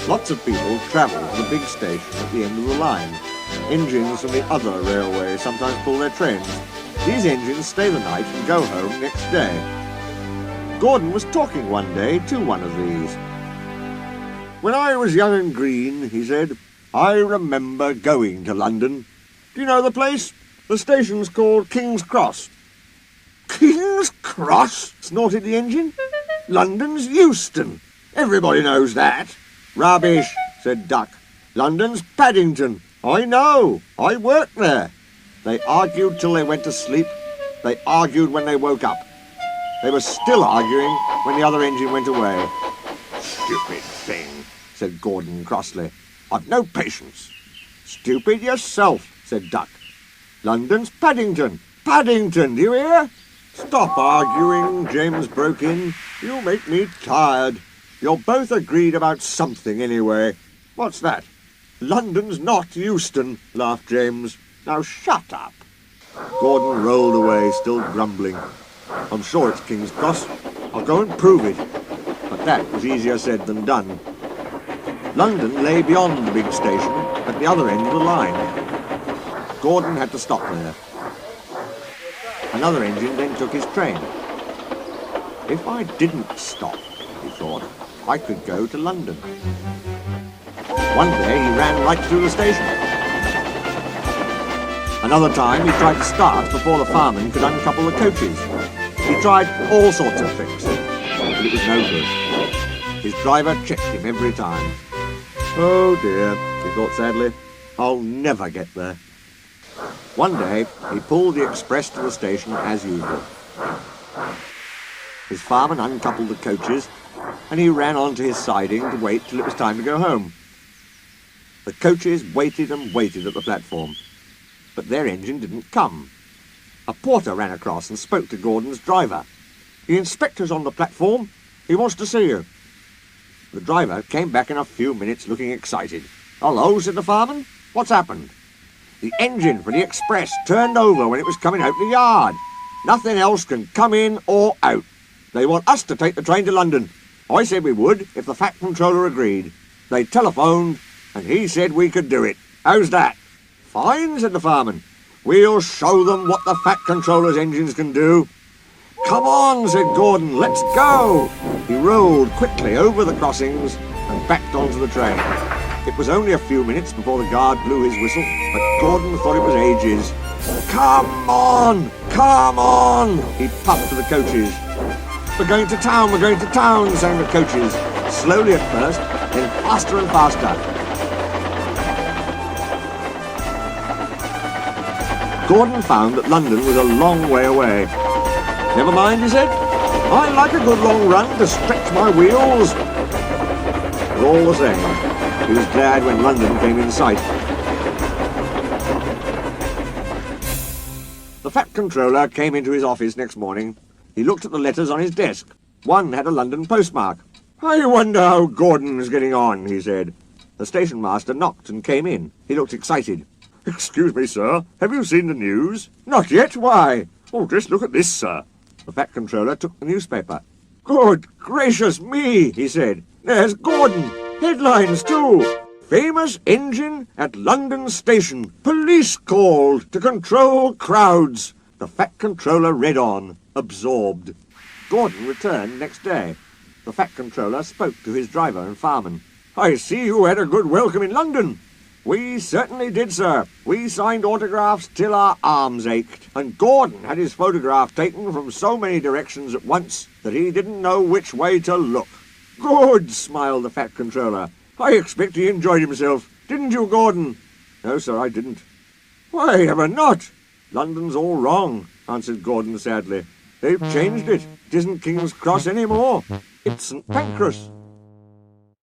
Lots of people travel to the big station at the end of the line. Engines from the other railways sometimes pull their trains. These engines stay the night and go home next day. Gordon was talking one day to one of these. "When I was young and green," he said, "I remember going to London. Do you know the place? The station's called King's Cross." "King's Cross?" snorted the engine. "London's Euston. Everybody knows that." "Rubbish," said Duck. "London's Paddington. I know. I worked there." They argued till they went to sleep. They argued when they woke up. They were still arguing when the other engine went away. "Stupid thing," said Gordon crossly. "I've no patience." "Stupid yourself," said Duck. "London's Paddington. Paddington, do you hear?" "Stop arguing," James broke in. "You make me tired. You're both agreed about something anyway. What's that?" "London's not Euston," laughed James. "Now shut up." Gordon rolled away, still grumbling. "I'm sure it's King's Cross. I'll go and prove it." But that was easier said than done. London lay beyond the big station, at the other end of the line. Gordon had to stop there. Another engine then took his train. If I didn't stop, he thought, I could go to London. One day he ran right through the station. Another time he tried to start before the fireman could uncouple the coaches. He tried all sorts of tricks, but it was no good. His driver checked him every time. "Oh dear," he thought sadly, "I'll never get there." One day he pulled the express to the station as usual. His fireman uncoupled the coaches and he ran onto his siding to wait till it was time to go home. The coaches waited and waited at the platform, but their engine didn't come. A porter ran across and spoke to Gordon's driver. "The inspector's on the platform. He wants to see you." The driver came back in a few minutes looking excited. "Hello," said the fireman. "What's happened?" "The engine for the express turned over when it was coming out the yard. Nothing else can come in or out. They want us to take the train to London. I said we would if the Fat Controller agreed. They telephoned and he said we could do it. How's that?" "Fine," said the fireman. "We'll show them what the Fat Controller's engines can do." "Come on," said Gordon, "let's go." He rolled quickly over the crossings and backed onto the train. It was only a few minutes before the guard blew his whistle, but Gordon thought it was ages. "Come on! Come on!" he puffed to the coaches. "We're going to town, we're going to town," sang the coaches, slowly at first, then faster and faster. Gordon found that London was a long way away. "Never mind," he said. "I like a good long run to stretch my wheels." But all the same, he was glad when London came in sight. The Fat Controller came into his office next morning. He looked at the letters on his desk. One had a London postmark. "I wonder how Gordon's getting on," he said. The station master knocked and came in. He looked excited. "Excuse me, sir. Have you seen the news?" "Not yet. Why?" "Oh, just look at this, sir." The Fat Controller took the newspaper. "Good gracious me," he said. "There's Gordon. Headlines, too. Famous engine at London station. Police called to control crowds." The Fat Controller read on, absorbed. Gordon returned next day. The Fat Controller spoke to his driver and fireman. "I see you had a good welcome in London." "We certainly did, sir. We signed autographs till our arms ached, and Gordon had his photograph taken from so many directions at once that he didn't know which way to look." "Good," smiled the Fat Controller. "I expect he enjoyed himself. Didn't you, Gordon?" "No, sir, I didn't." "Why ever not?" "London's all wrong," answered Gordon sadly. "They've changed it. It isn't King's Cross any more. It's St. Pancras."